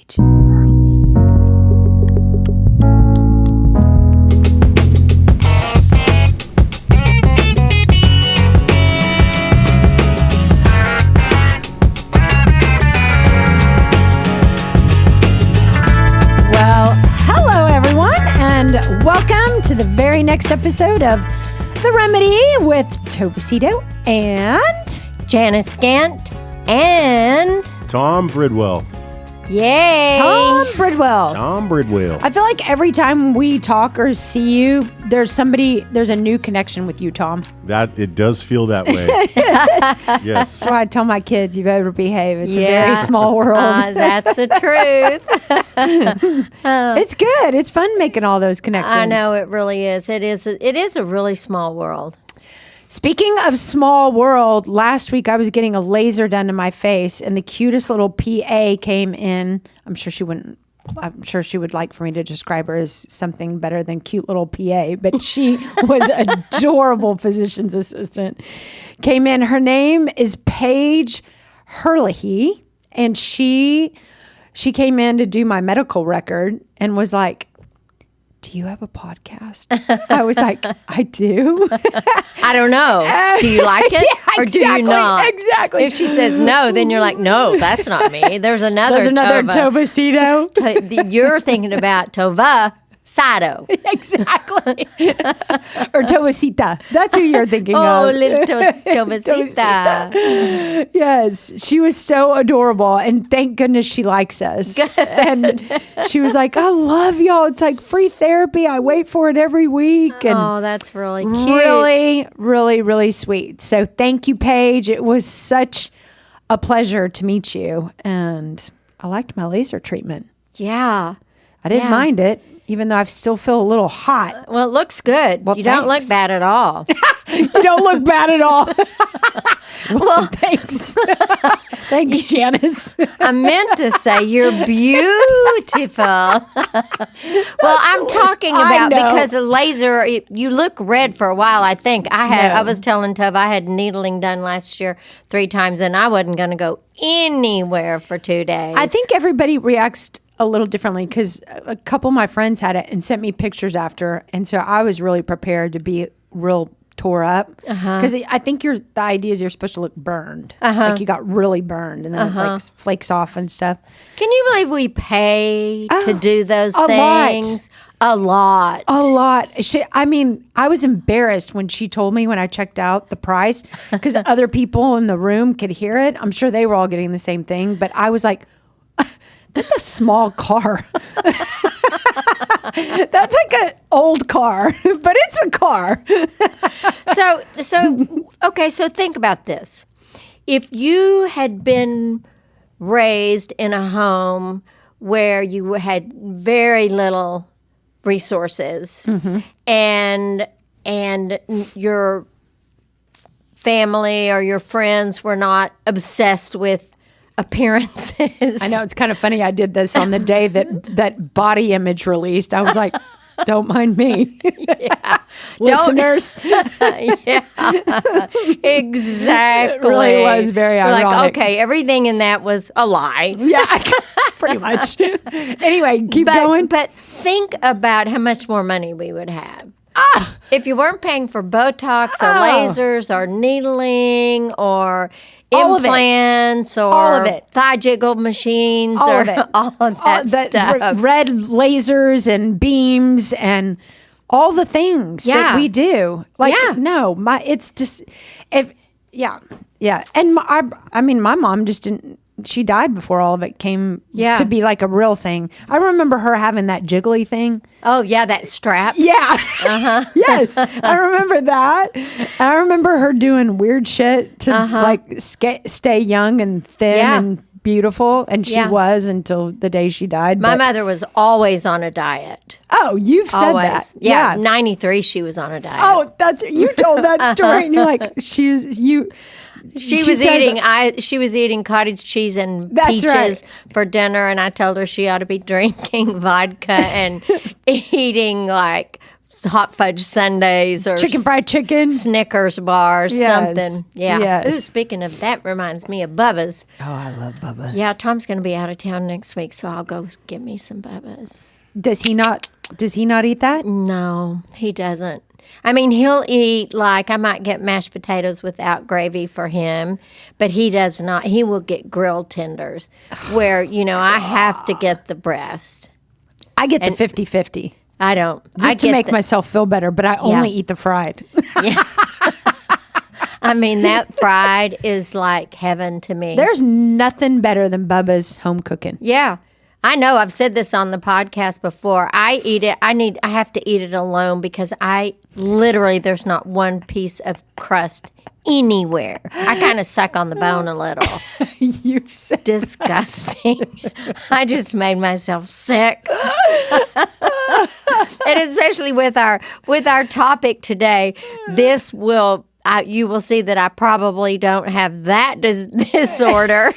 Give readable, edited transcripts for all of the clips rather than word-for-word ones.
stage early. Well, hello everyone, and welcome to the very next episode of The Remedy with Tova Sido and Janice Gaunt and Tom Bridwell. yay, Tom Bridwell. Tom Bridwell. I feel like every time we talk or see you, there's a new connection with you, Tom. That it does feel that way. Yes. That's why I tell my kids, you better behave. It's a very small world. That's the truth. It's good. It's fun making all those connections. I know it really is. It is a really small world. Speaking of small world, last week I was getting a laser done to my face, and the cutest little PA came in. I'm sure she would like for me to describe her as something better than cute little PA, but she was adorable physician's assistant. Came in. Her name is Paige Herlihy, and she came in to do my medical record and was like, "Do you have a podcast?" I was like, "I do." I don't know. Do you like it Yeah, or do you not? Exactly. If she says no, then you're like, no, that's not me. There's another Tova Sido. You're thinking about Tova Sido. Exactly. Or Tovasita. That's who you're thinking Oh, of. little Tovasita. Yes. She was so adorable. And thank goodness she likes us. Good. And she was like, "I love y'all. It's like free therapy. I wait for it every week." And Oh, that's really cute. really, really, really sweet. So thank you, Paige. It was such a pleasure to meet you. And I liked my laser treatment. Yeah. I didn't mind it, even though I still feel a little hot. Well, it looks good. Well, you don't look thanks. bad at all. You don't look bad at all. Well, thanks. Thanks, Janice. I meant to say you're beautiful. Well, I'm talking I about know. because a laser, you look red for a while, I think. I No. was telling Tova I had needling done last year 3 times and I wasn't going to go anywhere for 2 days. I think everybody reacts a little differently because a couple of my friends had it and sent me pictures after. And so I was really prepared to be real tore up because I think the idea is you're supposed to look burned, like you got really burned, and then it like flakes off and stuff. Can you believe we pay to do those a lot. things? A lot. A lot. I was embarrassed when she told me when I checked out the price because other people in the room could hear it. I'm sure they were all getting the same thing, but I was like, "That's a small car." That's like an old car, but it's a car. So think about this. If you had been raised in a home where you had very little resources and your family or your friends were not obsessed with appearances. I know, it's kind of funny. I did this on the day that Body Image released. I was like, "Don't mind me." Yeah. Listeners. Yeah. Exactly. It really was very We're ironic. like, okay, everything in that was a lie. Yeah, pretty much. Anyway, keep going. But think about how much more money we would have. If you weren't paying for Botox or lasers or needling or All of it. implants or All of it. thigh jiggle machines All or of it. all of that stuff. Red lasers and beams and all the things that we do. Like, no, it's just, yeah. And my mom just didn't, she died before all of it came to be like a real thing. I remember her having that jiggly thing. Oh, yeah, that strap. Yeah. Yes. I remember that. And I remember her doing weird shit to like stay young and thin and beautiful. And she was until the day she died. My mother was always on a diet. Oh, you've said Always. that. Yeah. 93, she was on a diet. Oh, you told that story and you're like, she was eating cottage cheese and That's peaches right. for dinner, and I told her she ought to be drinking vodka and eating like hot fudge sundaes or Chicken fried chicken. Snickers bars, Yes. something. Yeah. Yes. Ooh, speaking of that, reminds me of Bubba's. Oh, I love Bubba's. Yeah, Tom's going to be out of town next week, so I'll go get me some Bubba's. Does he not eat that? No, he doesn't. I mean, he'll eat, like, I might get mashed potatoes without gravy for him, but he does not. He will get grilled tenders where, I have to get the breast. I get the 50-50. I don't. Just to make myself feel better, but I only eat the fried. Yeah. I mean, that fried is like heaven to me. There's nothing better than Bubba's home cooking. Yeah. I know. I've said this on the podcast before. I eat it. I have to eat it alone because there's not one piece of crust anywhere. I kind of suck on the bone a little. You said Disgusting. I just made myself sick. And especially with our topic today, you will see that I probably don't have that disorder.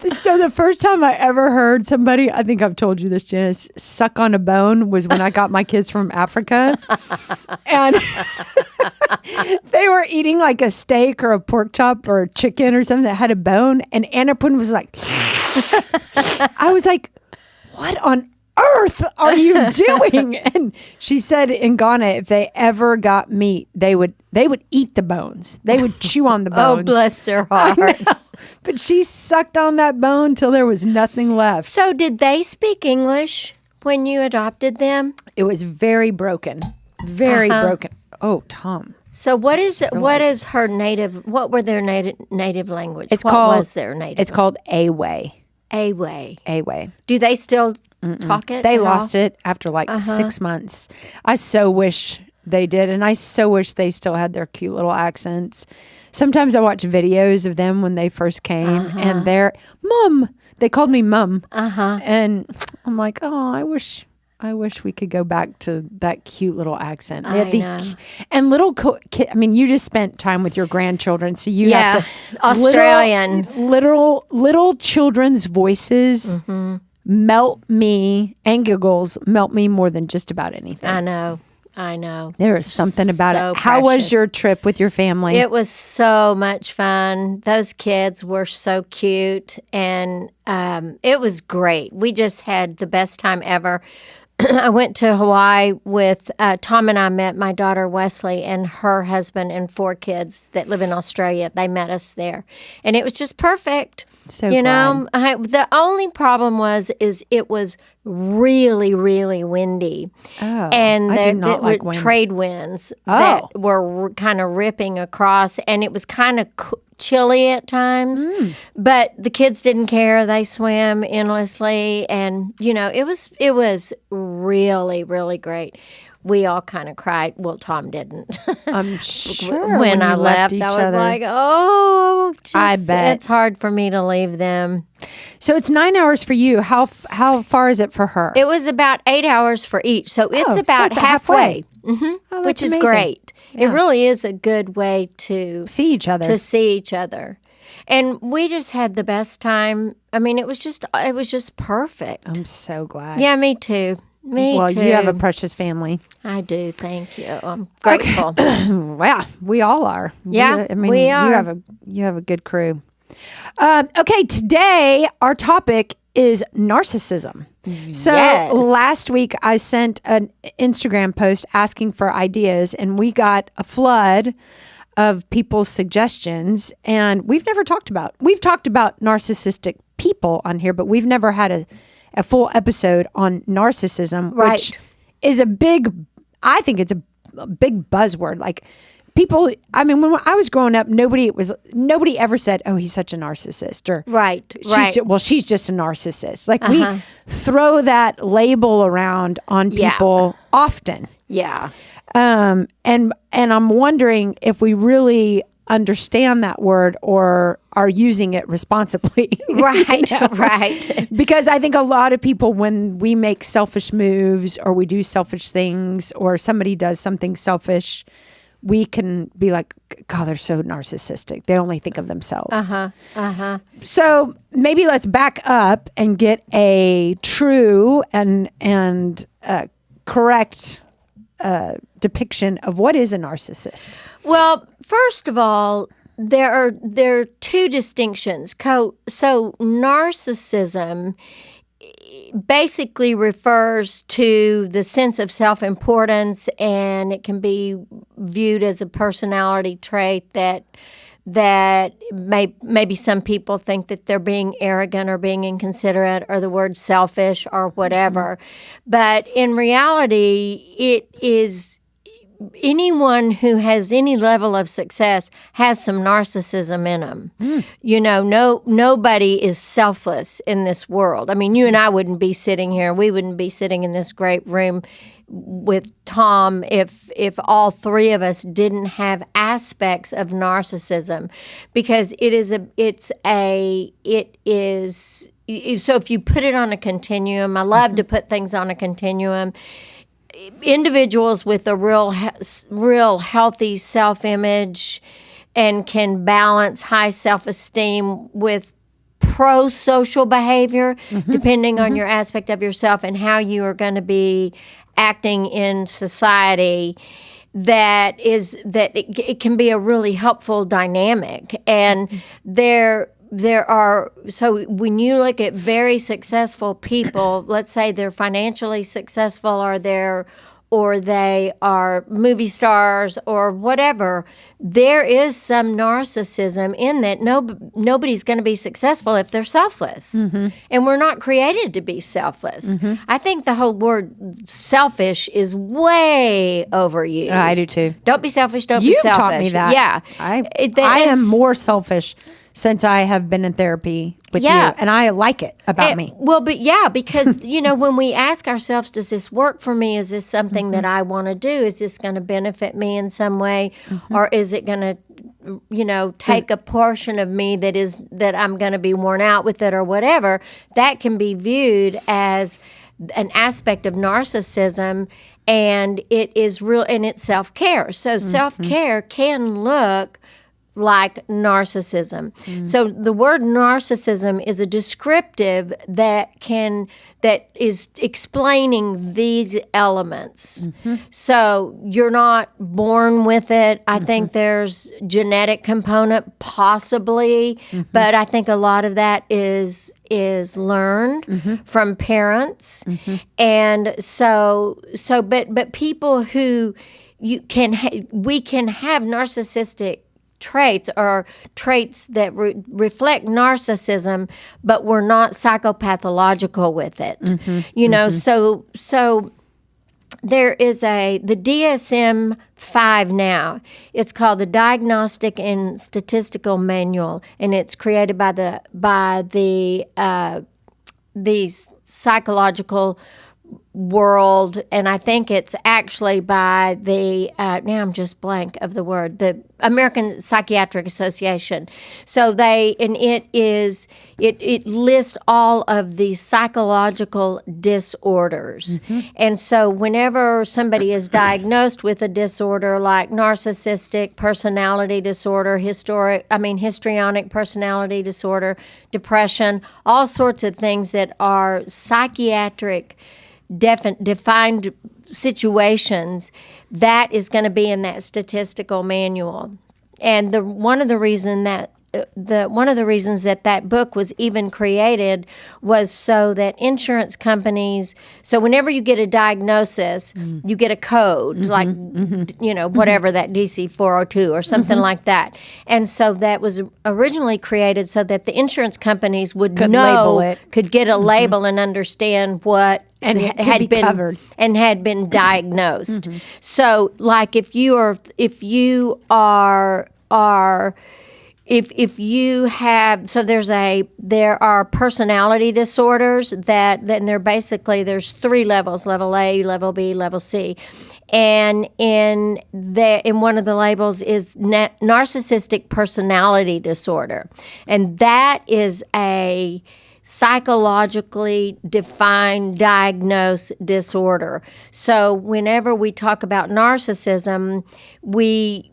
So the first time I ever heard somebody, I think I've told you this, Janice, suck on a bone was when I got my kids from Africa. And they were eating like a steak or a pork chop or a chicken or something that had a bone. And Annapun was like, I was like, what on earth are you doing? And she said in Ghana, if they ever got meat, they would eat the bones. They would chew on the bones. Oh, bless their hearts. But she sucked on that bone till there was nothing left. So did they speak English when you adopted them? It was very broken. Very broken. Oh, Tom. So what is her native, what were their native language? What was their native? It's called Awe. Awe. Do they still talk it? They at lost all? it after 6 months. I so wish they did, and I so wish they still had their cute little accents. Sometimes I watch videos of them when they first came, and they're Mum. They called me Mum, and I'm like, oh, I wish we could go back to that cute little accent. I know. And little I mean, you just spent time with your grandchildren, so you have to Australians, little children's voices melt me, and giggles melt me more than just about anything. I know. There is something about So it. How was precious. your trip with your family? It was so much fun. Those kids were so cute, and it was great. We just had the best time ever. I went to Hawaii with Tom, and I met my daughter Wesley and her husband and 4 kids that live in Australia. They met us there, and it was just perfect. So The only problem was it was really, really windy, and I do not there like were wind. trade winds that were kind of ripping across, and it was kind of chilly at times. But the kids didn't care; they swam endlessly, and it was really, really great. We all kind of cried. Well, Tom didn't. I'm sure when I you left, each I was other. like, "Oh, I bet. it's hard for me to leave them." So it's 9 hours for you. How far is it for her? It was about 8 hours for each, so it's so about it's halfway, Oh, which that's is amazing. great. It Yeah. really is a good way to See each other. see each other, and we just had the best time. I mean, it was just perfect. I'm so glad. Yeah, me too. Me too. You have a precious family. I do. Thank you. I'm grateful. Wow, we all are. Yeah, You we are. have a good crew. Okay, today our topic is narcissism. So Yes. last week I sent an Instagram post asking for ideas, and we got a flood of people's suggestions. And we've talked about narcissistic people on here, but we've never had a full episode on narcissism, Right. which is I think it's a big buzzword. Like people, I mean, when I was growing up, nobody ever said, "Oh, he's such a narcissist," or Right. she's just a narcissist. Like we throw that label around on Yeah. people often. Yeah. And I'm wondering if we really understand that word or are using it responsibly. Right. Right. Because I think a lot of people, when we make selfish moves or we do selfish things or somebody does something selfish, we can be like, God, they're so narcissistic. They only think of themselves. So maybe let's back up and get a true and correct depiction of what is a narcissist. Well, first of all, there are two distinctions. So narcissism basically refers to the sense of self-importance, and it can be viewed as a personality trait that maybe some people think that they're being arrogant or being inconsiderate or the word selfish or whatever. But in reality, it is anyone who has any level of success has some narcissism in them. You know, nobody is selfless in this world. I mean, you and I wouldn't be sitting here. We wouldn't be sitting in this great room with Tom if all three of us didn't have aspects of narcissism, because it is so if you put it on a continuum, I love to put things on a continuum. Individuals with a real healthy self-image and can balance high self-esteem with pro-social behavior, depending on your aspect of yourself and how you are going to be acting in society, that it can be a really helpful dynamic. And there are, so when you look at very successful people, let's say they're financially successful or they are movie stars or whatever, there is some narcissism in that. Nobody's going to be successful if they're selfless. And we're not created to be selfless. I think the whole word selfish is way overused. I do too. Don't be selfish, don't be You selfish. taught me that. Yeah. I am more selfish since I have been in therapy with you, and I like it about me. Well, but yeah, because, when we ask ourselves, does this work for me? Is this something that I want to do? Is this going to benefit me in some way? Or is it going to, take a portion of me that I'm going to be worn out with it or whatever? That can be viewed as an aspect of narcissism, and it is real, and it's self-care. So self-care can look like narcissism. So the word narcissism is a descriptive that is explaining these elements. So you're not born with it. I think there's genetic component possibly, but I think a lot of that is learned from parents. And but people who we can have narcissistic traits or traits that reflect narcissism, but we're not psychopathological with it. So there is the DSM-5 now. It's called the Diagnostic and Statistical Manual, and it's created by the psychological world, and I think it's actually by the now I'm just blank of the word, the American Psychiatric Association. So it lists all of the psychological disorders. And so whenever somebody is diagnosed with a disorder like narcissistic personality disorder, histrionic personality disorder, depression, all sorts of things that are psychiatric defined situations, that is going to be in that statistical manual. And one of the reasons that book was even created was so that insurance companies, so whenever you get a diagnosis, you get a code, whatever, that DC 402 or something like that. And so that was originally created so that the insurance companies would could get a label and understand what had been covered and had been diagnosed. So like if you have, so there are personality disorders that then there's three levels: level A, level B, level C. And in one of the labels is narcissistic personality disorder. And that is a psychologically defined, diagnosed disorder. So whenever we talk about narcissism,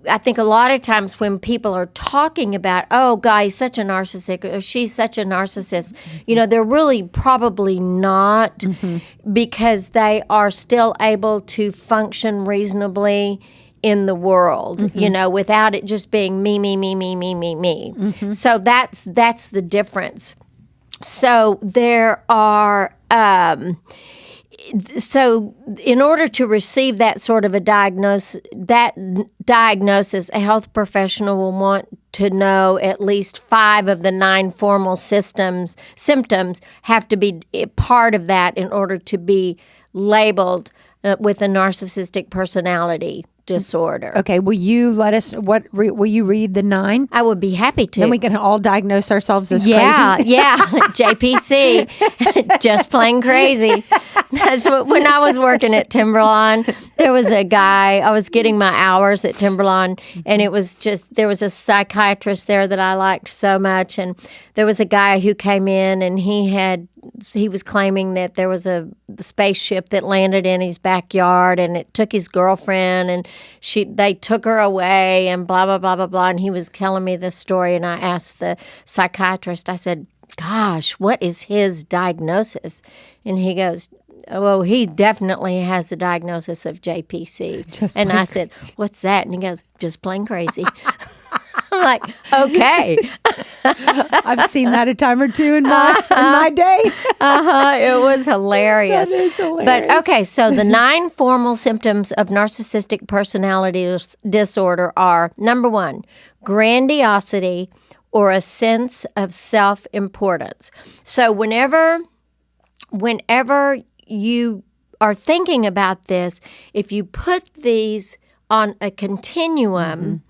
I think a lot of times when people are talking about, oh, guy, he's such a narcissist, or she's such a narcissist, they're really probably not, because they are still able to function reasonably in the world, without it just being me, me, me, me, me, me, me. So that's the difference. So there are, so in order to receive that sort of a diagnosis, a health professional will want to know at least 5 of the 9 formal symptoms have to be part of that in order to be labeled with a narcissistic personality disorder. Okay, will you let us? Will you read the 9? I would be happy to. Then we can all diagnose ourselves as crazy. Yeah, JPC, just plain crazy. That's what, when I was working at Timberline, there was a guy. I was getting my hours at Timberline, and it was just there was a psychiatrist there that I liked so much, and there was a guy who came in, and he was claiming that there was a spaceship that landed in his backyard and it took his girlfriend and they took her away and blah, blah, blah, blah, blah. And he was telling me this story, and I asked the psychiatrist, I said, gosh, what is his diagnosis? And he goes, well, he definitely has a diagnosis of JPC. And I said, what's that? And he goes, just plain crazy. I'm like, okay. I've seen that a time or two in my day. It was hilarious. That is hilarious. But okay, so the 9 formal symptoms of narcissistic personality disorder are, number 1, grandiosity or a sense of self-importance. So whenever you are thinking about this, if you put these on a continuum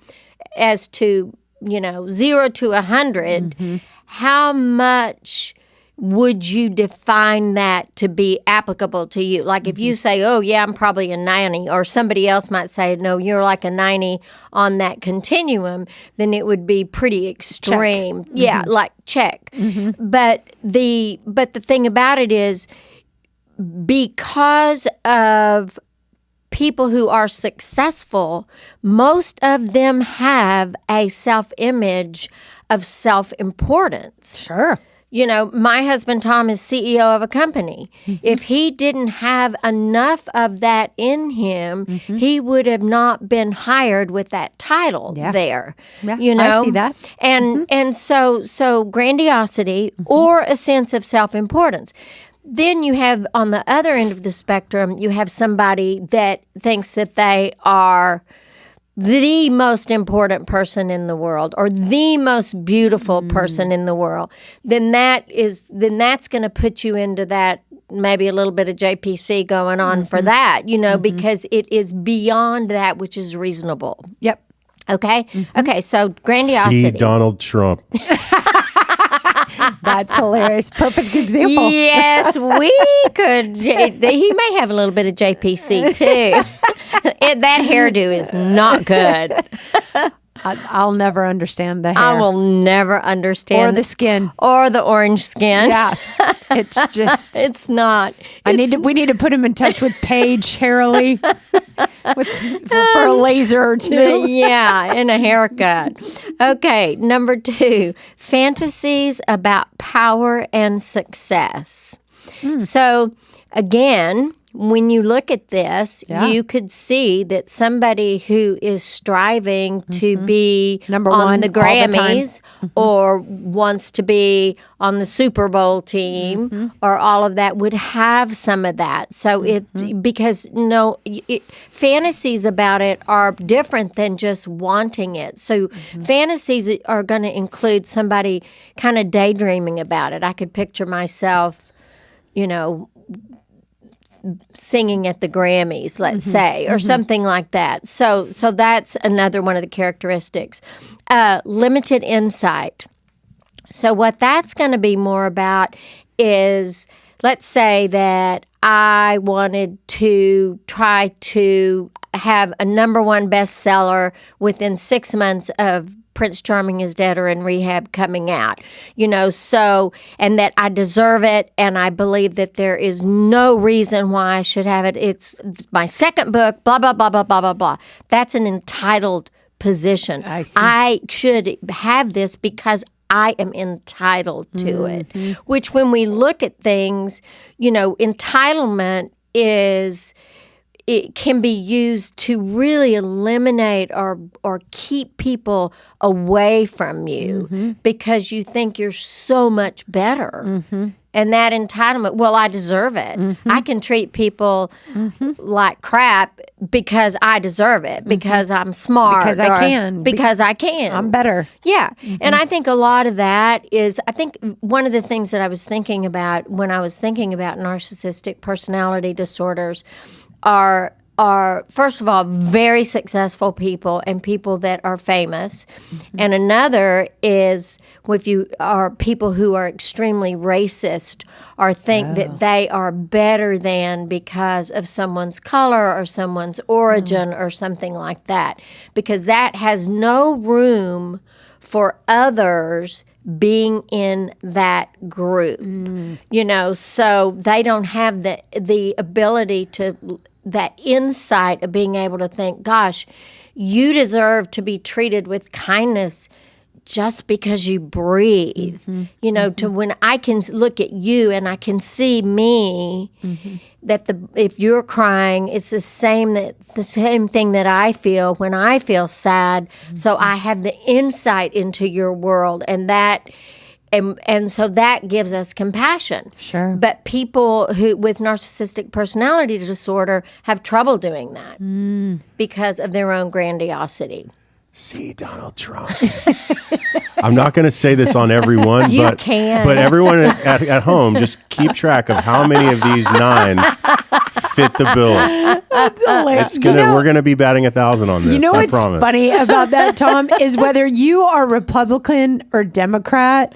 as to, 0 to 100, how much would you define that to be applicable to you? Like if you say, oh, yeah, I'm probably a 90, or somebody else might say, no, you're like a 90 on that continuum, then it would be pretty extreme. Check. Yeah, like check. But the thing about it is, because of people who are successful, most of them have a self-image of self-importance. Sure. My husband, Tom, is CEO of a company. If he didn't have enough of that in him, he would have not been hired with that title there. Yeah, I see that. And so grandiosity or a sense of self-importance. Then you have, on the other end of the spectrum, you have somebody that thinks that they are the most important person in the world or the most beautiful person in the world. Then that's going to put you into that, maybe a little bit of JPC going on for that, because it is beyond that which is reasonable. Yep. Okay? Okay, so grandiosity. See Donald Trump. That's hilarious. Perfect example. Yes, we could. He may have a little bit of JPC too. That hairdo is not good. I'll never understand the hair. I will never understand. Or the skin. Or the orange skin. Yeah. It's just. It's not. We need to put him in touch with Paige Harrelly for a laser or two. Yeah, and a haircut. Okay, number 2, fantasies about power and success. So, again, when you look at this, you could see that somebody who is striving to be number on one the Grammys or wants to be on the Super Bowl team or all of that would have some of that. So because fantasies about it are different than just wanting it. So fantasies are going to include somebody kind of daydreaming about it. I could picture myself, singing at the Grammys, let's say, or something like that. So that's another one of the characteristics. Limited insight. So what that's going to be more about is, let's say that I wanted to try to have a number 1 bestseller within 6 months of Prince Charming is dead or in rehab coming out, so, and that I deserve it, and I believe that there is no reason why I should have it. It's my second book, blah, blah, blah, blah, blah, blah, blah. That's an entitled position. I see. I should have this because I am entitled to it, which when we look at things, entitlement it can be used to really eliminate or keep people away from you because you think you're so much better. And that entitlement, well, I deserve it. I can treat people like crap because I deserve it, because I'm smart. Because I can. Because I can. I'm better. Yeah. And I think a lot of that is, I think one of the things that I was thinking about when I was thinking about narcissistic personality disorders are first of all, very successful people and people that are famous. And another is if you are people who are extremely racist or think that they are better than because of someone's color or someone's origin or something like that. Because that has no room for others being in that group. So they don't have the ability to, that insight of being able to think, gosh, you deserve to be treated with kindness just because you breathe. To when I can look at you and I can see me, that if you're crying, it's the same thing that I feel when I feel sad. So I have the insight into your world, and that. And so that gives us compassion. Sure. But people who with narcissistic personality disorder have trouble doing that because of their own grandiosity. See, Donald Trump. I'm not going to say this on everyone, You but can. but everyone at home, just keep track of how many of these 9 fit the bill. It's gonna we're gonna be batting 1,000 on this. You know I what's promise. funny about that, Tom, is whether you are Republican or Democrat,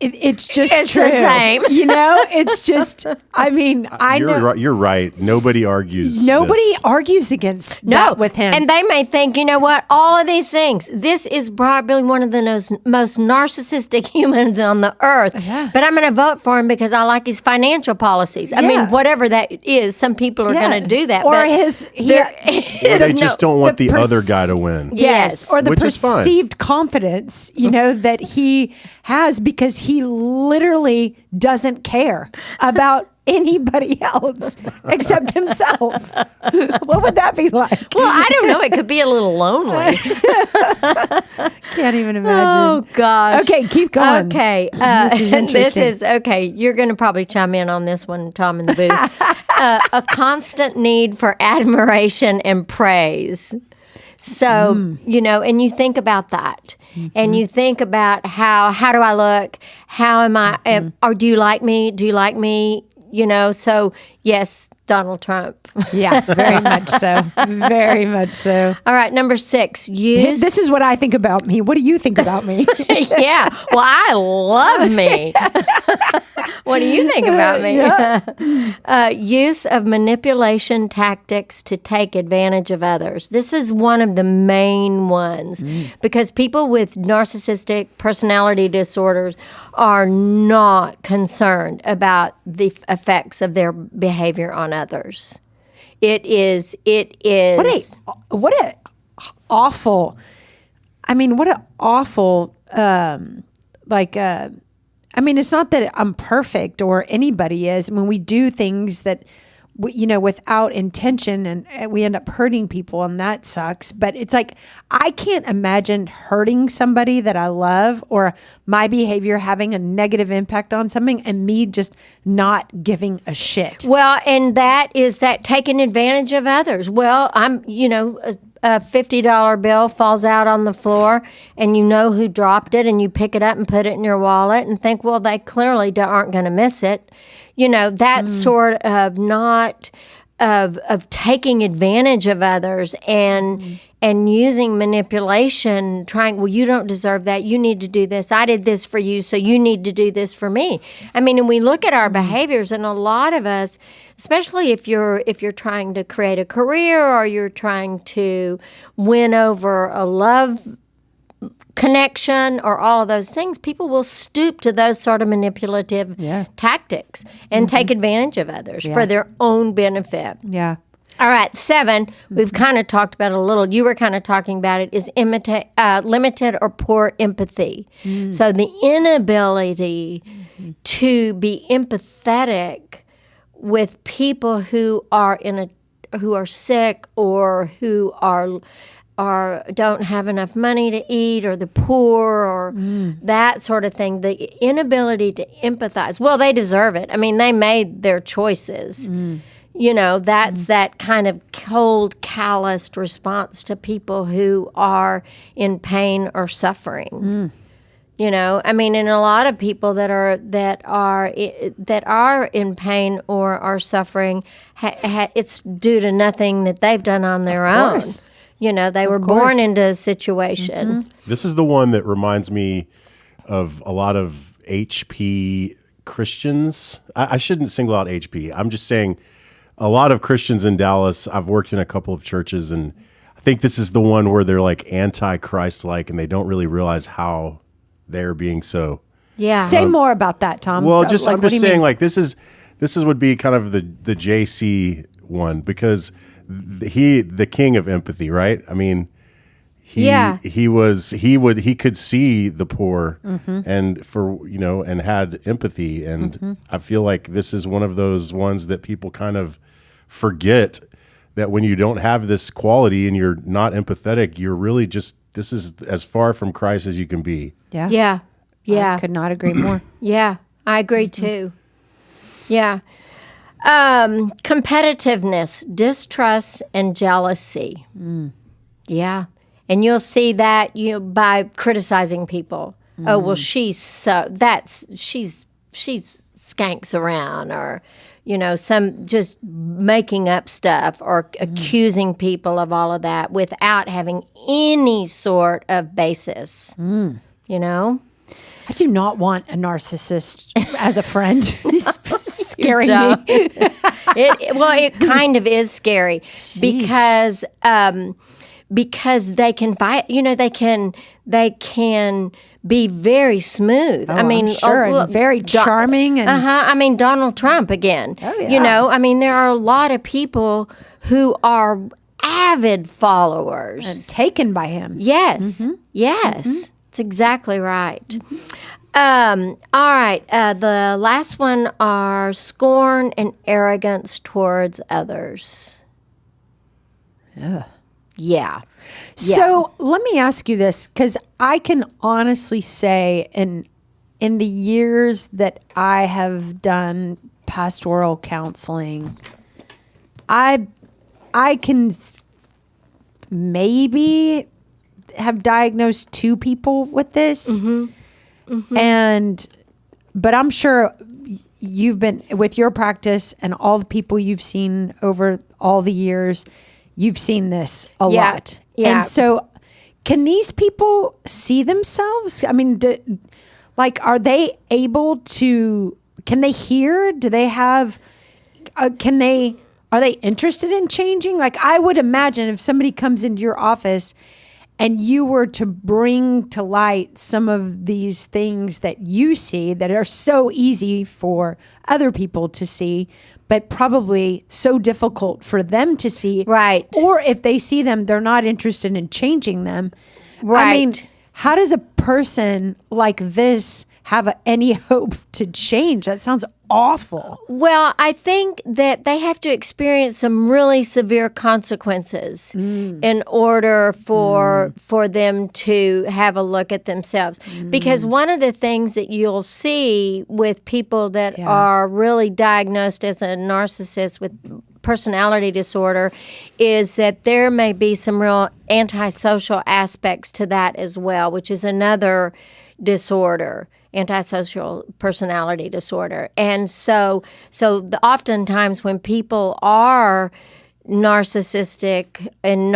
it's just It's true. the same. It's just, I mean, I You're know. right, you're right. Nobody argues. Nobody this. argues against that with him. And they may think, you know what, all of these things, this is probably one of the most narcissistic humans on the earth. Yeah. But I'm going to vote for him because I like his financial policies. I mean, whatever that is, some people are going to do that. Or but They just don't want the other guy to win. Yes. Or the Which is fine. perceived confidence, that he has because he literally doesn't care about anybody else except himself. What would that be like? Well, I don't know. It could be a little lonely. Can't even imagine. Oh, gosh. Okay, keep going. Okay. This is interesting. Okay. You're going to probably chime in on this one, Tom, in the booth. A constant need for admiration and praise. So, and you think about that. And you think about how do I look? How am I? Or do you like me? Do you like me? So yes, Donald Trump. Yeah, very much so. Very much so. All right, number 6. Use. This is what I think about me. What do you think about me? Yeah. Well, I love me. What do you think about me? Use of manipulation tactics to take advantage of others. This is one of the main ones because people with narcissistic personality disorders are not concerned about the effects of their behavior on others. It is. What a awful. I mean, what an awful. I mean, it's not that I'm perfect or anybody is. I mean, we do things that, without intention, and we end up hurting people, and that sucks. But it's like, I can't imagine hurting somebody that I love or my behavior having a negative impact on something and me just not giving a shit. Well, and that is that taking advantage of others. Well, I'm, a $50 bill falls out on the floor and you know who dropped it and you pick it up and put it in your wallet and think, well, they clearly aren't going to miss it. That sort of not of taking advantage of others and using manipulation, trying, well, you don't deserve that. You need to do this. I did this for you, so you need to do this for me. I mean, and we look at our behaviors, and a lot of us, especially if you're trying to create a career or you're trying to win over a love connection or all of those things, people will stoop to those sort of manipulative tactics and take advantage of others for their own benefit. Yeah. All right, 7, we've kind of talked about it a little. You were kind of talking about it, is limited or poor empathy. So the inability to be empathetic with people who are who are sick or who are don't have enough money to eat, or the poor, or that sort of thing. The inability to empathize. Well, they deserve it. I mean, they made their choices. You know, that's that kind of cold, calloused response to people who are in pain or suffering. You know, I mean, and a lot of people that are in pain or are suffering, it's due to nothing that they've done on their own. You know, they were born into a situation. This is the one that reminds me of a lot of HP Christians. I shouldn't single out HP. I'm just saying a lot of Christians in Dallas. I've worked in a couple of churches, and I think this is the one where they're like anti-Christ-like, and they don't really realize how they're being so. Yeah. Say more about that, Tom. Well, Like, I'm what do just you saying, mean? like this would be kind of the JC one, because the king of empathy, right? I mean, he could see the poor and and had empathy, and I feel like this is one of those ones that people kind of forget, that when you don't have this quality and you're not empathetic, you're really just, this is as far from Christ as you can be. Yeah. I could not agree more. Yeah, I agree too. Yeah. Competitiveness, distrust, and jealousy. Yeah. And you'll see that by criticizing people. Oh, well, she skanks around, or, some just making up stuff, or accusing people of all of that without having any sort of basis. I do not want a narcissist as a friend. He's scaring me. It kind of is scary because they can fight. They can be very smooth. I mean, sure, and very charming. I mean, Donald Trump again. Oh, yeah. I mean, there are a lot of people who are avid followers And taken by him. Yes, yes. That's exactly right. All right. The last one are scorn and arrogance towards others. Yeah. So let me ask you this, because I can honestly say in the years that I have done pastoral counseling, I can maybe have diagnosed 2 people with this. But I'm sure you've been, with your practice and all the people you've seen over all the years, you've seen this a lot. Yeah. And so can these people see themselves? I mean, are they able to, can they hear? Do they have, are they interested in changing? Like, I would imagine if somebody comes into your office and you were to bring to light some of these things that you see that are so easy for other people to see, but probably so difficult for them to see. Right. Or if they see them, they're not interested in changing them. Right. I mean, how does a person like this have any hope to change? That sounds awful. Well, I think that they have to experience some really severe consequences in order for them to have a look at themselves. Because one of the things that you'll see with people that are really diagnosed as a narcissist with personality disorder is that there may be some real antisocial aspects to that as well, which is another disorder. Antisocial personality disorder. And so oftentimes when people are narcissistic and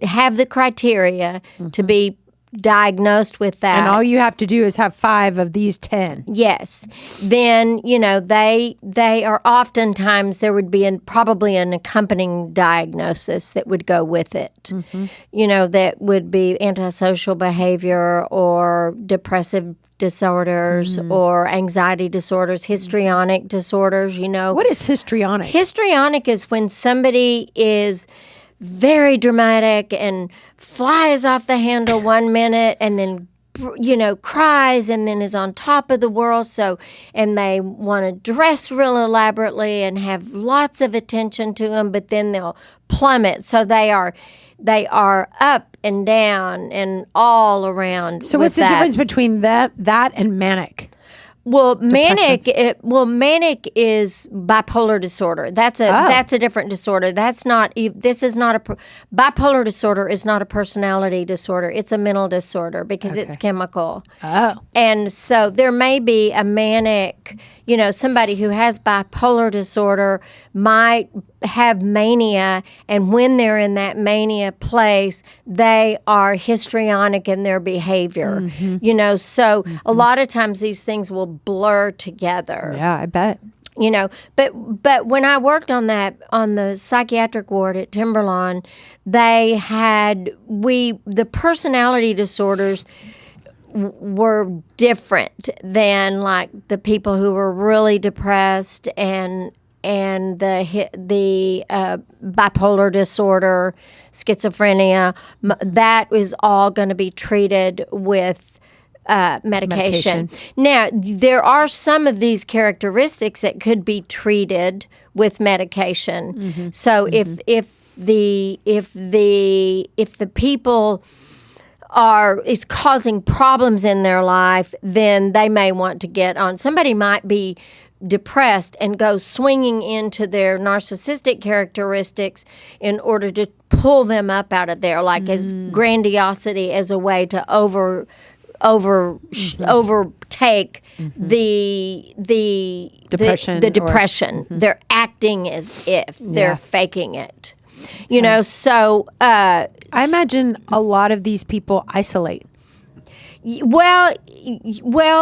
have the criteria to be diagnosed with that. And all you have to do is have 5 of these 10. Yes. Then, they are oftentimes, there would be probably an accompanying diagnosis that would go with it. That would be antisocial behavior or depressive disorders or anxiety disorders, histrionic disorders, What is histrionic? Histrionic is when somebody is very dramatic and flies off the handle 1 minute and then cries and then is on top of the world. And they want to dress real elaborately and have lots of attention to them, but then they'll plummet. So they are up and down and all around. So what's the difference between that and manic? Well, manic is bipolar disorder. That's a different disorder. Bipolar disorder is not a personality disorder. It's a mental disorder because it's chemical. Oh. And so there may be a manic, somebody who has bipolar disorder might have mania, and when they're in that mania place, they are histrionic in their behavior. So a lot of times these things will blur together. Yeah, I bet. But when I worked on the psychiatric ward at Timberlawn, the personality disorders were different than like the people who were really depressed and the bipolar disorder, schizophrenia. That is all going to be treated with medication. Now, there are some of these characteristics that could be treated with medication. So if the people is causing problems in their life, then they may want to get on. Somebody might be depressed and go swinging into their narcissistic characteristics in order to pull them up out of there, like as grandiosity as a way to overtake the depression. The depression. They're acting as if they're faking it. So I imagine a lot of these people isolate. Well,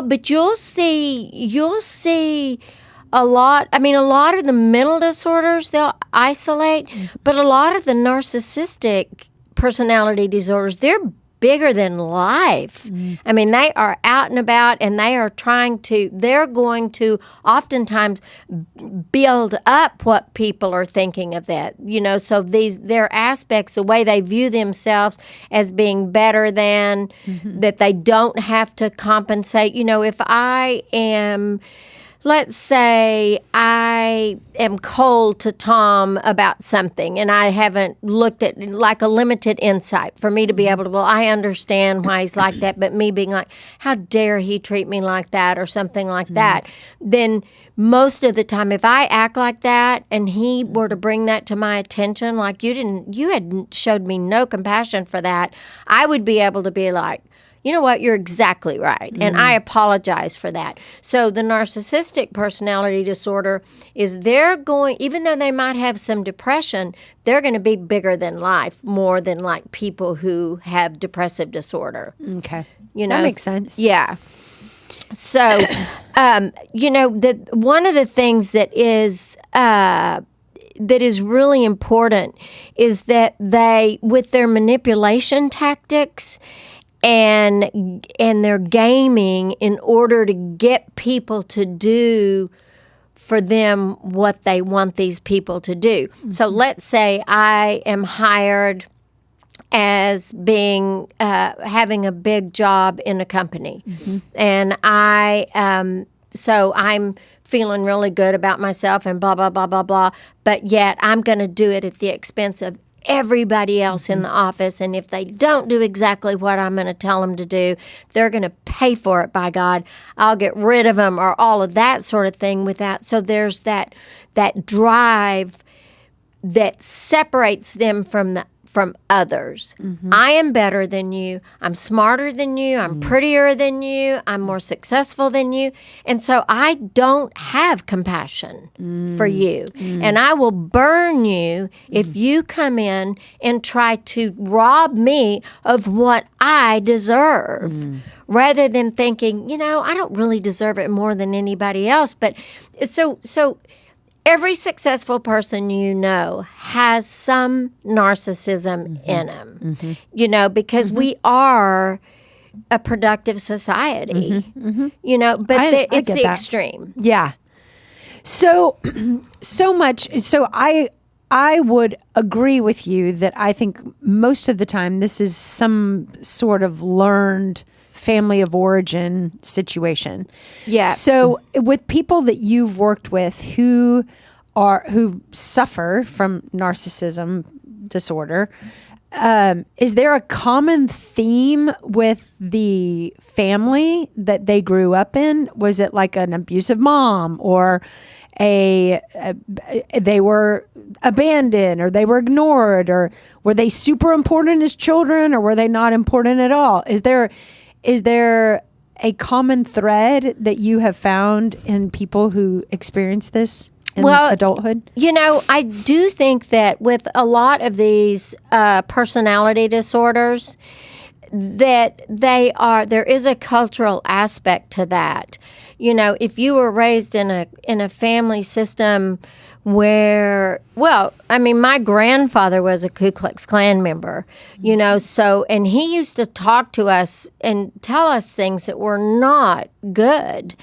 but you'll see a lot. I mean, a lot of the mental disorders, they'll isolate, but a lot of the narcissistic personality disorders, they're bigger than life. I mean, they are out and about, and they're going to oftentimes build up what people are thinking of that. So their aspects, the way they view themselves as being better than, that they don't have to compensate. If I am, let's say I am cold to Tom about something and I haven't looked at like a limited insight for me to be able to, I understand why he's like that, but me being like, how dare he treat me like that or something like that, then most of the time if I act like that and he were to bring that to my attention, like you had showed me no compassion for that, I would be able to be like, you know what, you're exactly right, and I apologize for that. So the narcissistic personality disorder is even though they might have some depression, they're going to be bigger than life, more than like people who have depressive disorder. Okay. That makes sense. Yeah. So, one of the things that is really important is that they, with their manipulation tactics, and they're gaming in order to get people to do for them what they want these people to do. So let's say I am hired as being having a big job in a company, and so I'm feeling really good about myself and blah blah blah blah blah, but yet I'm going to do it at the expense of everybody else in the office, and if they don't do exactly what I'm going to tell them to do, they're going to pay for it, by God. I'll get rid of them, or all of that sort of thing so there's that drive that separates them from the from others. I am better than you. I'm smarter than you. I'm prettier than you. I'm more successful than you. And so I don't have compassion for you. And I will burn you if you come in and try to rob me of what I deserve. Rather than thinking, I don't really deserve it more than anybody else. But so every successful person has some narcissism in them, because we are a productive society, but it's the extreme. Yeah. So much. So I would agree with you that I think most of the time this is some sort of learned family of origin situation. Yeah. So with people that you've worked with who suffer from narcissism disorder, is there a common theme with the family that they grew up in? Was it like an abusive mom, or they were abandoned, or they were ignored, or were they super important as children, or were they not important at all? Is there a common thread that you have found in people who experience this in adulthood? I do think that with a lot of these personality disorders, that there is a cultural aspect to that. If you were raised in a family system where, my grandfather was a Ku Klux Klan member, and he used to talk to us and tell us things that were not good,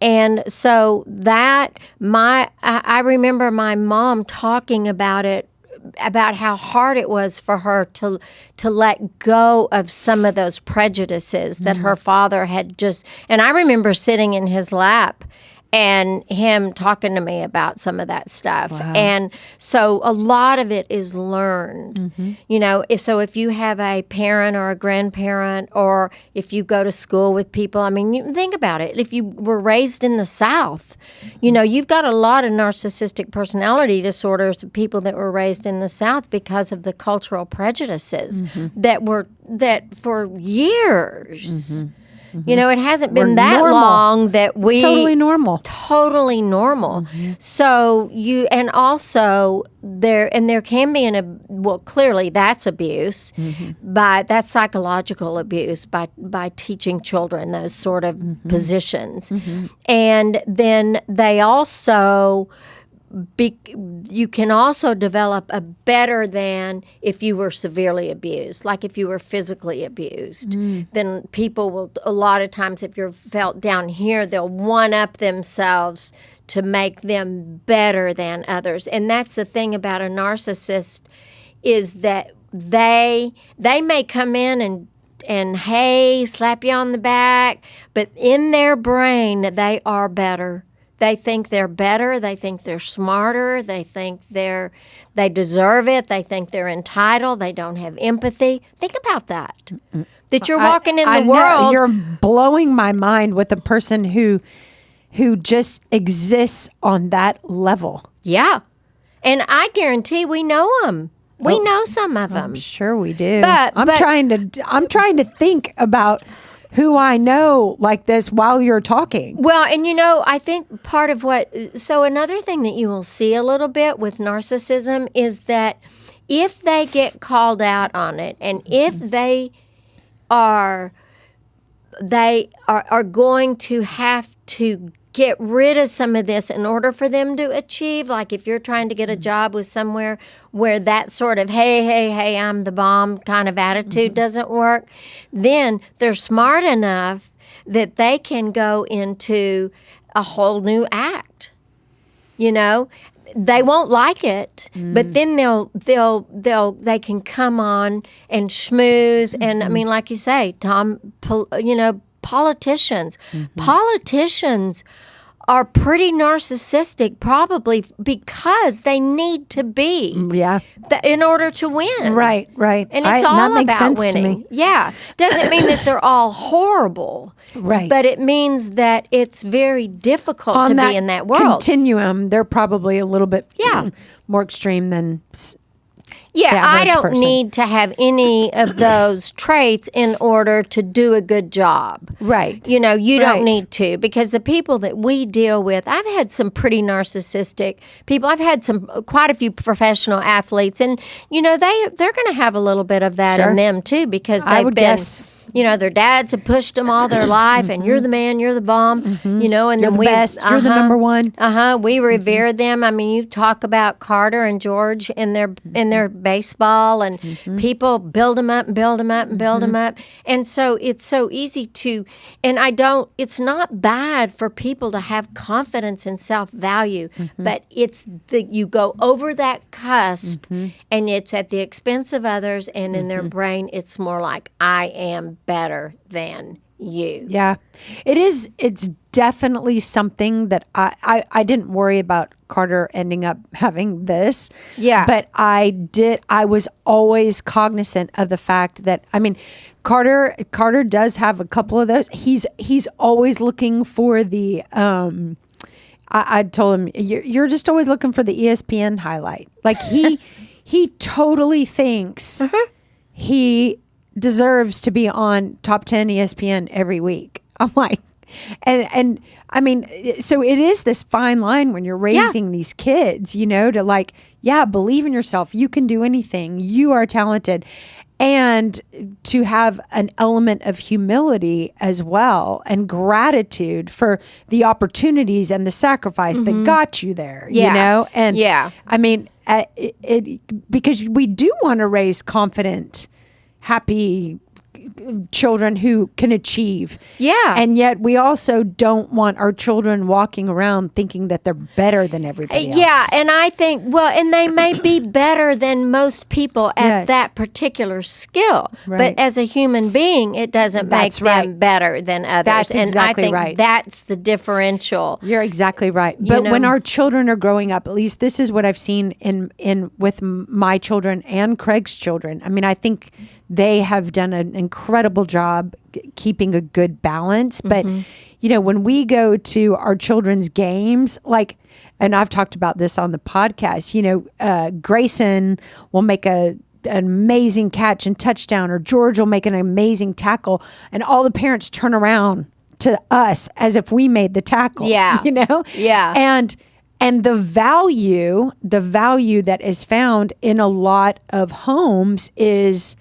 and so that I remember my mom talking about it, about how hard it was for her to let go of some of those prejudices that her father had and I remember sitting in his lap and him talking to me about some of that stuff. Wow. And so a lot of it is learned, if you have a parent or a grandparent, or if you go to school with people, you think about it. If you were raised in the South, you've got a lot of narcissistic personality disorders of people that were raised in the South because of the cultural prejudices that for years. It hasn't been that normal. Long that it's totally normal. Totally normal. So and also there can be clearly that's abuse, that's psychological abuse by teaching children those sort of positions. And then they also you can also develop a better than if you were severely abused, like if you were physically abused. Then people will, a lot of times if you're felt down here, they'll one-up themselves to make them better than others. And that's the thing about a narcissist, is that they may come in and hey, slap you on the back, but in their brain, they are better. They think they're better. They think they're smarter. They think they deserve it. They think they're entitled. They don't have empathy. Think about that. That you're walking in the world. You're blowing my mind with a person who just exists on that level. Yeah. And I guarantee we know them. We know some of them. I'm sure we do. I'm trying to think about who I know like this while you're talking. Well, and I think part of so another thing that you will see a little bit with narcissism is that if they get called out on it, and if they are going to have to get rid of some of this in order for them to achieve, like if you're trying to get a job with somewhere where that sort of hey, I'm the bomb kind of attitude doesn't work, then they're smart enough that they can go into a whole new act. They won't like it, but then they can come on and schmooze, and like you say, Tom, politicians. Politicians are pretty narcissistic, probably because they need to be. In order to win. Right. And it's all that makes about sense winning. To me. Yeah. Doesn't mean that they're all horrible. Right. But it means that it's very difficult to be in that world. Continuum, they're probably a little bit more extreme than Yeah, I don't person. need to have any of those traits in order to do a good job. Right. You know, you Right. don't need to, because the people that we deal with, I've had some pretty narcissistic people. I've had quite a few professional athletes, and you know, they're going to have a little bit of that Sure. in them too, because I they've would been. guess. You know, their dads have pushed them all their life, and you're the man, you're the bomb. You know, and You're then the best. You're the number one. We revere them. I mean, you talk about Carter and George in their baseball, and people build them up and build them up and build them up. And so it's so easy to, and it's not bad for people to have confidence and self-value, but it's that you go over that cusp, and it's at the expense of others, and in their brain, it's more like, I am better than you. Yeah, it is. It's definitely something that I didn't worry about Carter ending up having this. Yeah. But I was always cognizant of the fact that, I mean, Carter does have a couple of those. He's always looking for the, I told him, you're just always looking for the ESPN highlight. Like he totally thinks he deserves to be on top 10 ESPN every week. I'm like, and I mean, so it is this fine line when you're raising these kids, you know, to like, believe in yourself. You can do anything. You are talented. And to have an element of humility as well, and gratitude for the opportunities and the sacrifice that got you there, you know? And I mean, because we do want to raise confident, happy children who can achieve. Yeah. And yet we also don't want our children walking around thinking that they're better than everybody else. Yeah, and I think, and they may be better than most people at Yes. that particular skill. Right. But as a human being, it doesn't make them better than others. That's and exactly I think right. that's the differential. You're exactly right. But when our children are growing up, at least this is what I've seen in with my children and Craig's children. I mean, I think they have done an incredible job keeping a good balance. But, you know, when we go to our children's games, like, and I've talked about this on the podcast, you know, Grayson will make an amazing catch and touchdown, or George will make an amazing tackle, and all the parents turn around to us as if we made the tackle. Yeah. You know? Yeah. And the value that is found in a lot of homes is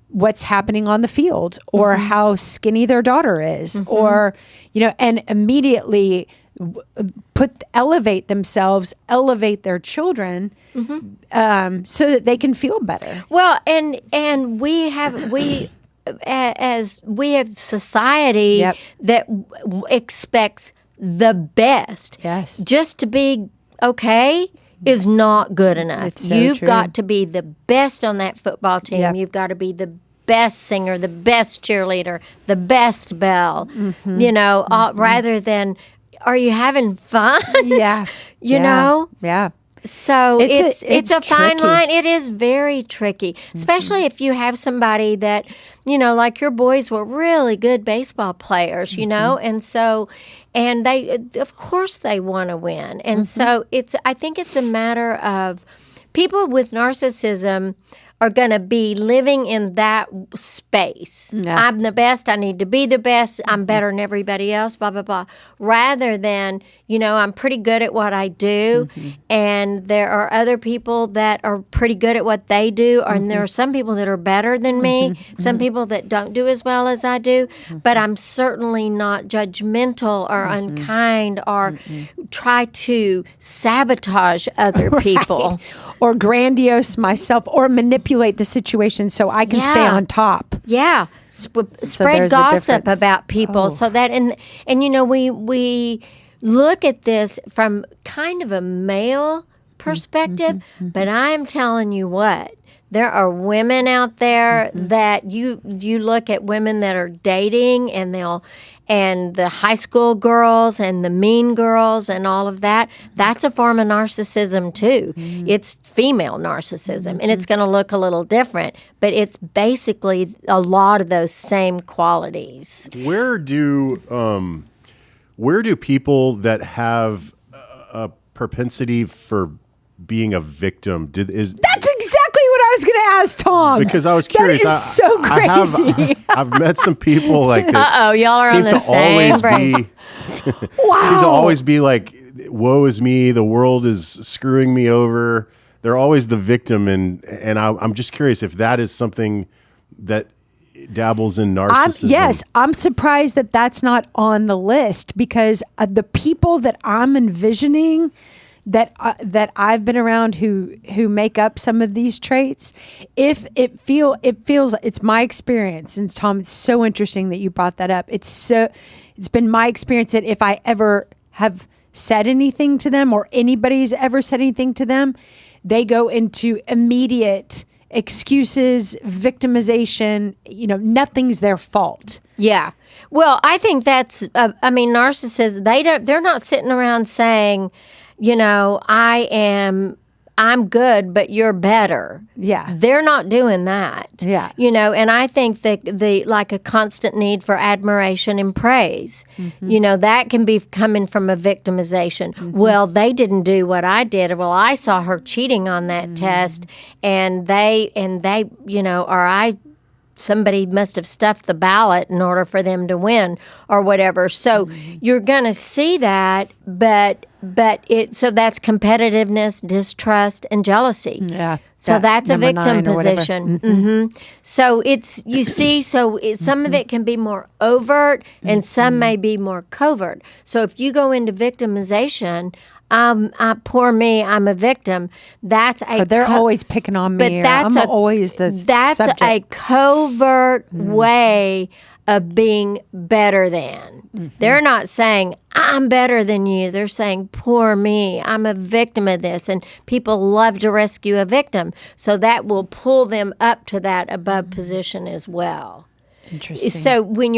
what's happening on the field, or how skinny their daughter is, or, you know, and immediately elevate themselves, elevate their children, so that they can feel better. Well, and we have society that expects the best. Yes. Just to be okay is not good enough. It's so You've true. got to be the best on that football team. Yep. You've got to be the best singer, the best cheerleader, the best belle, you know, rather than, are you having fun? Yeah. You know? Yeah. So it's a fine tricky. line. It is very tricky, especially if you have somebody that, you know, like your boys were really good baseball players, you know, and so, and they, of course they want to win. And so I think it's a matter of people with narcissism are going to be living in that space. Yeah. I'm the best. I need to be the best. I'm better than everybody else, blah, blah, blah. Rather than, you know, I'm pretty good at what I do. And there are other people that are pretty good at what they do. And there are some people that are better than me. Some people that don't do as well as I do. But I'm certainly not judgmental or unkind or try to sabotage other people. Or grandiose myself, or manipulate the situation so I can stay on top. Yeah, spread there's a gossip difference. about people, so that and you know we look at this from kind of a male perspective, but I'm telling you what. There are women out there that you look at women that are dating, and the high school girls and the mean girls and all of that. That's a form of narcissism too. It's female narcissism, and it's going to look a little different, but it's basically a lot of those same qualities. Where do people that have a propensity for being a victim That's exactly what I was I asked Tom? Because I was curious. That is so crazy. I've met some people like that. Uh-oh, y'all are on the same brain. Wow. Seem to always be like, woe is me, the world is screwing me over. They're always the victim, and I'm just curious if that is something that dabbles in narcissism. I'm surprised that that's not on the list, because the people that I'm envisioning that I've been around who make up some of these traits, if it feels it's my experience. And Tom, it's so interesting that you brought that up. It's been my experience that if I ever have said anything to them, or anybody's ever said anything to them, they go into immediate excuses, victimization. Nothing's their fault. Yeah. Well, I think that's. Narcissists. They're not sitting around saying, I'm good, but you're better. Yeah. They're not doing that. Yeah. And I think that like a constant need for admiration and praise, that can be coming from a victimization. Well, they didn't do what I did. Well, I saw her cheating on that test, and they, somebody must have stuffed the ballot in order for them to win or whatever. So you're going to see that, but so that's competitiveness, distrust, and jealousy. Yeah. So that's a victim position. So some of it can be more overt, and some may be more covert. So if you go into victimization, poor me, I'm a victim. They're always picking on me. That's a covert way of being better than. They're not saying, I'm better than you. They're saying, poor me, I'm a victim of this. And people love to rescue a victim. So that will pull them up to that above position as well. Interesting. So when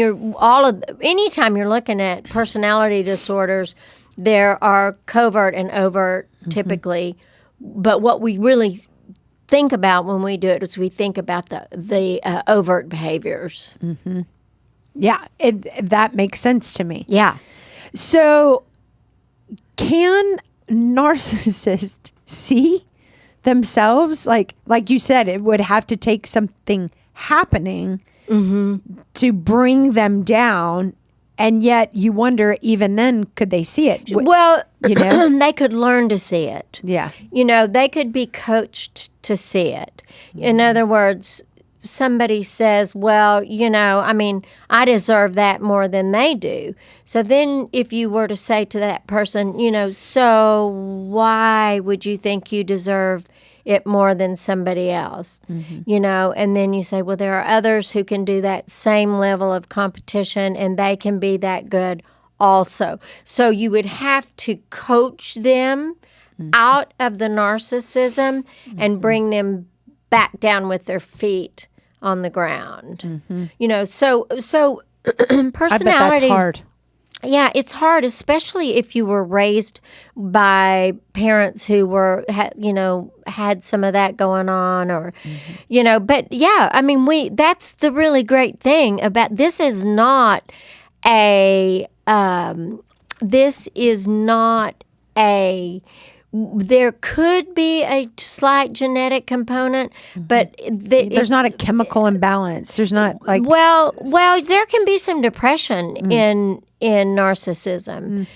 anytime you're looking at personality disorders, there are covert and overt typically. But what we really think about when we do it is we think about the overt behaviors. Yeah, that makes sense to me. Yeah. So can narcissists see themselves? Like you said, it would have to take something happening to bring them down. And yet you wonder, even then, could they see it? Well, they could learn to see it. Yeah. They could be coached to see it. In other words, somebody says, well, I deserve that more than they do. So then if you were to say to that person, so why would you think you deserve it more than somebody else? And then you say, well, there are others who can do that same level of competition, and they can be that good also. So you would have to coach them out of the narcissism and bring them back down with their feet on the ground. So personality. I bet that's hard. Yeah, it's hard, especially if you were raised by parents who had some of that going on, or, But yeah, that's the really great thing about this. Is not a. There could be a slight genetic component, but there's not a chemical imbalance. There's not like well, there can be some depression in narcissism,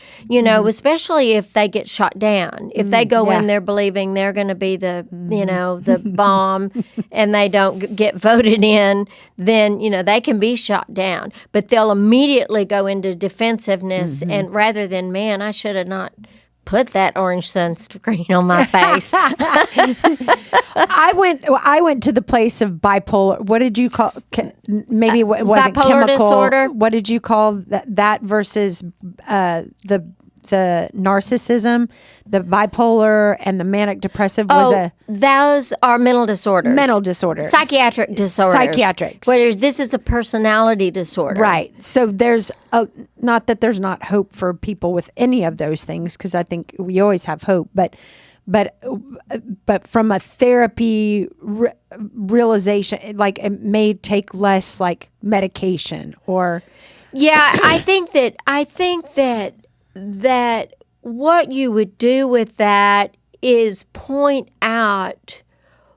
especially if they get shot down. If they go in there believing they're going to be the the bomb, and they don't get voted in, then they can be shot down. But they'll immediately go into defensiveness, and rather than, man, I should have not put that orange sunscreen on my face. I went to the place of bipolar. What did you call? Maybe it wasn't bipolar chemical disorder. What did you call that versus the narcissism, the bipolar, and the manic depressive? Those are mental disorders. Psychiatric disorders. Psychiatrics. Whereas this is a personality disorder. Right. So there's not that there's not hope for people with any of those things, because I think we always have hope, but from a therapy realization, like it may take less like medication or. Yeah, I think that what you would do with that is point out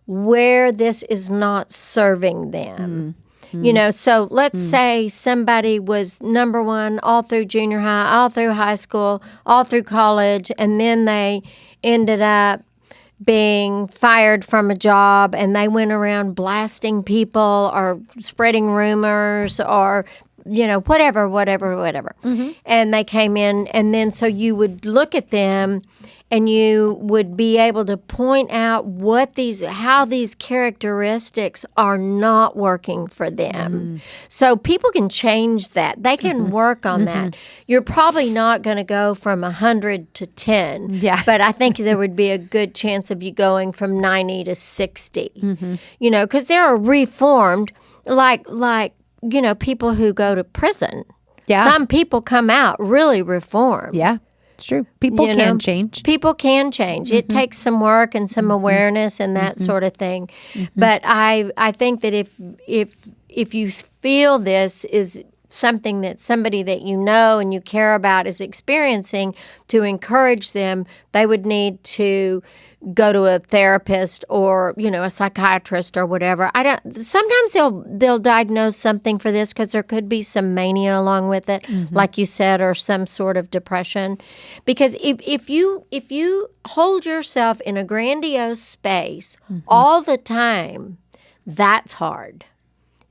where this is not serving them. You know, so let's say somebody was number one all through junior high, all through high school, all through college, and then they ended up being fired from a job, and they went around blasting people or spreading rumors or, you know, whatever. And they came in, and then so you would look at them and you would be able to point out how these characteristics are not working for them. So people can change that. They can work on that. You're probably not going to go from 100 to 10. Yeah. But I think there would be a good chance of you going from 90 to 60. You know, because there are reformed, like you know, people who go to prison. Yeah. Some people come out really reformed. Yeah. It's true. People can change. People can change. It takes some work and some awareness and that sort of thing. But I think that if you feel this is something that somebody that you know and you care about is experiencing, to encourage them, they would need to go to a therapist or, you know, a psychiatrist or whatever. Sometimes they'll diagnose something for this because there could be some mania along with it, like you said, or some sort of depression. Because if you hold yourself in a grandiose space all the time, that's hard.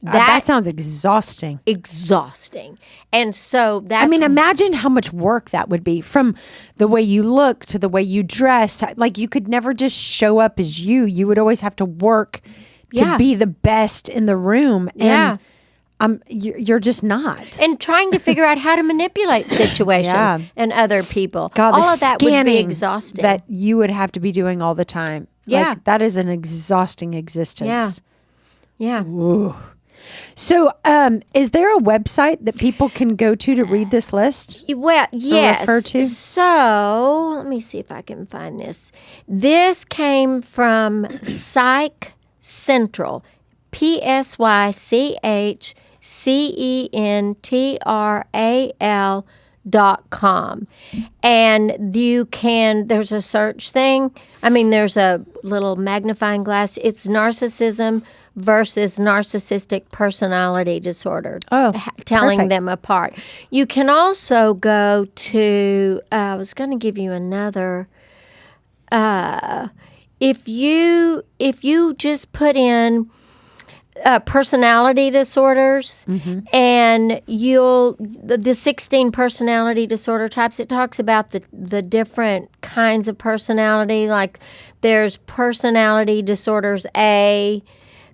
That sounds exhausting. Exhausting. And so that's... I mean, imagine how much work that would be, from the way you look to the way you dress. Like, you could never just show up as you. You would always have to work to be the best in the room. And you're just not. And trying to figure out how to manipulate situations and other people. God, all of that would be exhausting. That you would have to be doing all the time. Yeah. Like, that is an exhausting existence. Yeah. Ooh. So, is there a website that people can go to read this list? Well, yes. Refer to? So, let me see if I can find this. This came from Psych Central, PsychCentral.com. And there's a search thing. I mean, there's a little magnifying glass. It's narcissism versus narcissistic personality disorder. Telling perfect. them apart. You can also go to, I was going to give you another, if you just put in personality disorders and the 16 personality disorder types, it talks about the different kinds of personality. Like, there's personality disorders A,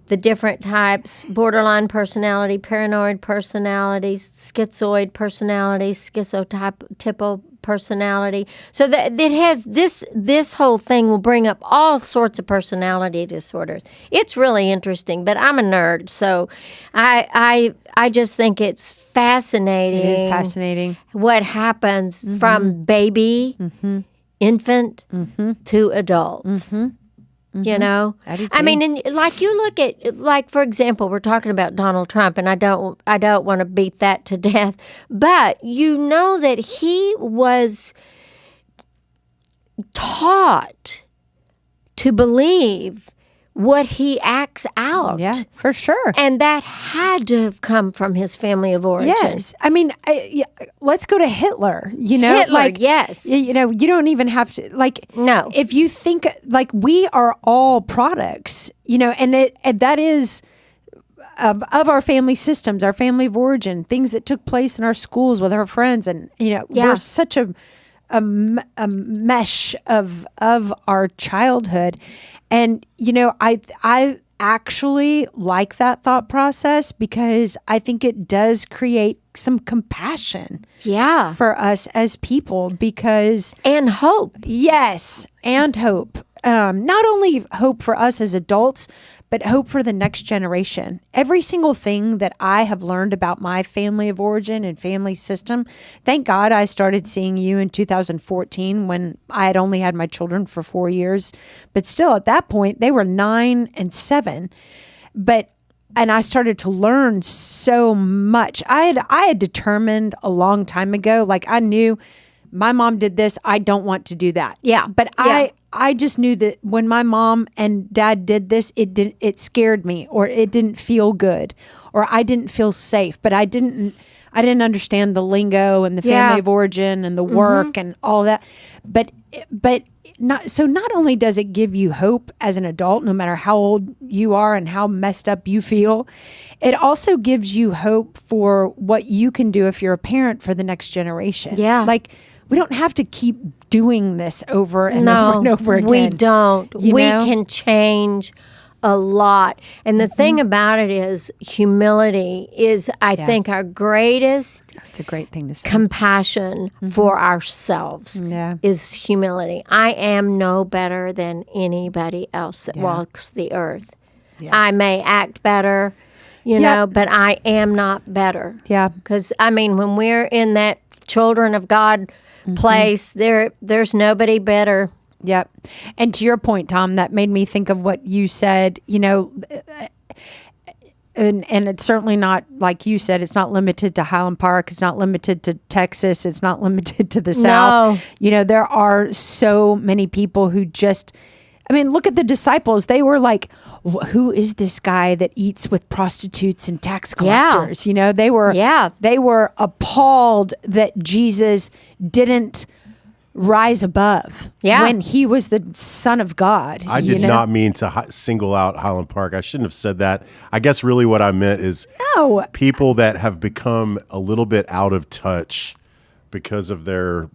the different types: borderline personality, paranoid personality, schizoid personality, schizotypal personality. So that it has this whole thing will bring up all sorts of personality disorders. It's really interesting, but I'm a nerd, so I just think it's fascinating. It is fascinating what happens from baby, infant to adults. You know, I mean, and like, you look at, like, for example, we're talking about Donald Trump, and I don't want to beat that to death, but you know that he was taught to believe what he acts out. Yeah, for sure. And that had to have come from his family of origin. Yes. I mean, let's go to Hitler, you know? Hitler, yes. You know, you don't even have to, like... No. If you think, like, we are all products, you know, and that is... Of our family systems, our family of origin, things that took place in our schools with our friends. And, you know, we're such a mesh of our childhood. And, you know, I actually like that thought process, because I think it does create some compassion for us as people, because... And hope. Yes, and hope. Not only hope for us as adults, but hope for the next generation. Every single thing that I have learned about my family of origin and family system, thank God I started seeing you in 2014, when I had only had my children for 4 years. But still, at that point, they were 9 and 7. And I started to learn so much. I had determined a long time ago, like, I knew my mom did this. I don't want to do that. Yeah. But I just knew that when my mom and dad did this, it scared me, or it didn't feel good, or I didn't feel safe. But I didn't understand the lingo and the family of origin and the work and all that. But not only does it give you hope as an adult, no matter how old you are and how messed up you feel, it also gives you hope for what you can do if you're a parent for the next generation. Yeah. Like, we don't have to keep doing this over and over and over again. We don't. You We know? can change a lot. And the thing about it is, humility is, I think, our greatest It's a great thing to say. compassion for ourselves is humility. I am no better than anybody else that walks the earth. Yeah. I may act better, you know, but I am not better. Yeah. Because, I mean, when we're in that children of God place, there's nobody better. Yep. And to your point, Tom, that made me think of what you said, you know, and it's certainly not, like you said, it's not limited to Highland Park. It's not limited to Texas. It's not limited to the South. You know, there are so many people who just, I mean, look at the disciples. They were like, who is this guy that eats with prostitutes and tax collectors? You know, they were appalled that Jesus didn't rise above when he was the Son of God. I did not mean to single out Highland Park. I shouldn't have said that. I guess really what I meant is people that have become a little bit out of touch because of their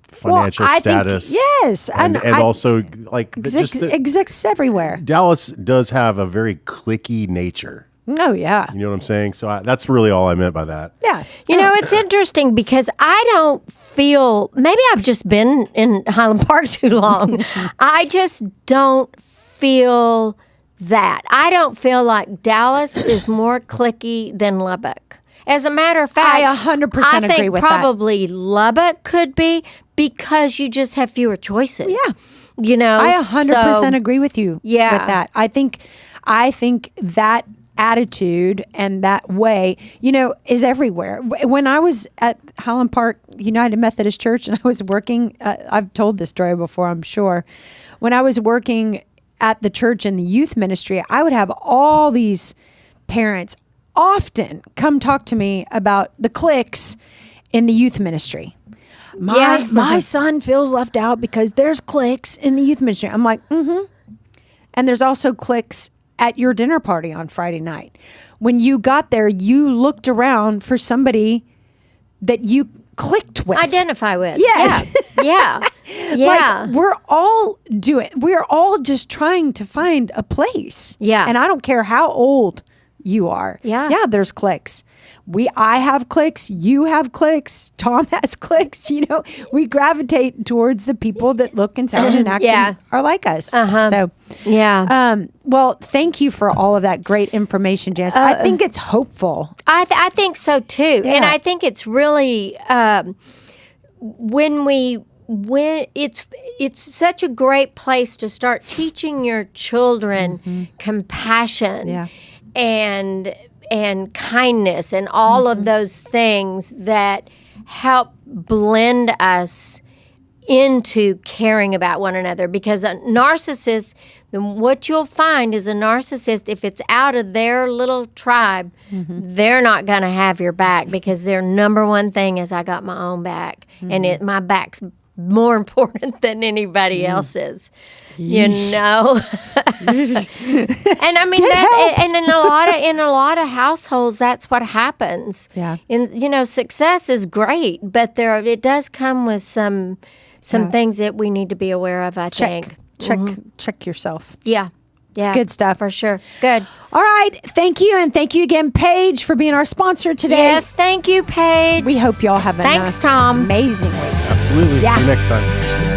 financial status. Yes. And also like exists everywhere. Dallas does have a very cliquey nature. Oh, yeah. You know what I'm saying? So that's really all I meant by that. Yeah. You know, it's interesting because I don't feel, maybe I've just been in Highland Park too long. I just don't feel that. I don't feel like Dallas is more cliquey than Lubbock. As a matter of fact, I 100% agree with that. probably Lubbock could be because you just have fewer choices. Yeah. You know, I 100% agree with you with that. I think that attitude and that way, you know, is everywhere. When I was at Highland Park United Methodist Church and I was working, I've told this story before, I'm sure. When I was working at the church in the youth ministry, I would have all these parents often come talk to me about the cliques in the youth ministry. My son feels left out because there's cliques in the youth ministry. I'm like, And there's also cliques at your dinner party on Friday night. When you got there, you looked around for somebody that you clicked with. Identify with. Yes. Yeah. Like, we're all just trying to find a place. Yeah. And I don't care how old you are. Yeah. Yeah, there's cliques. I have cliques, you have cliques, Tom has cliques, you know, we gravitate towards the people that look and sound and act and are like us. So, well, thank you for all of that great information, Janice. I think it's hopeful. I think so too. Yeah. And I think it's really, when it's such a great place to start teaching your children compassion and kindness and all of those things that help blend us into caring about one another. Because a narcissist, what you'll find is a narcissist, if it's out of their little tribe, they're not going to have your back, because their number one thing is, I got my own back, and my back's more important than anybody else's. You know, and I mean and in a lot of households, that's what happens. Yeah, and you know, success is great, but it does come with some things that we need to be aware of. I think check yourself. Yeah. Good stuff. For sure. Good. All right. Thank you. And thank you again, Paige, for being our sponsor today. Yes. Thank you, Paige. We hope y'all have Thanks, Tom. amazing week. Absolutely. See you next time.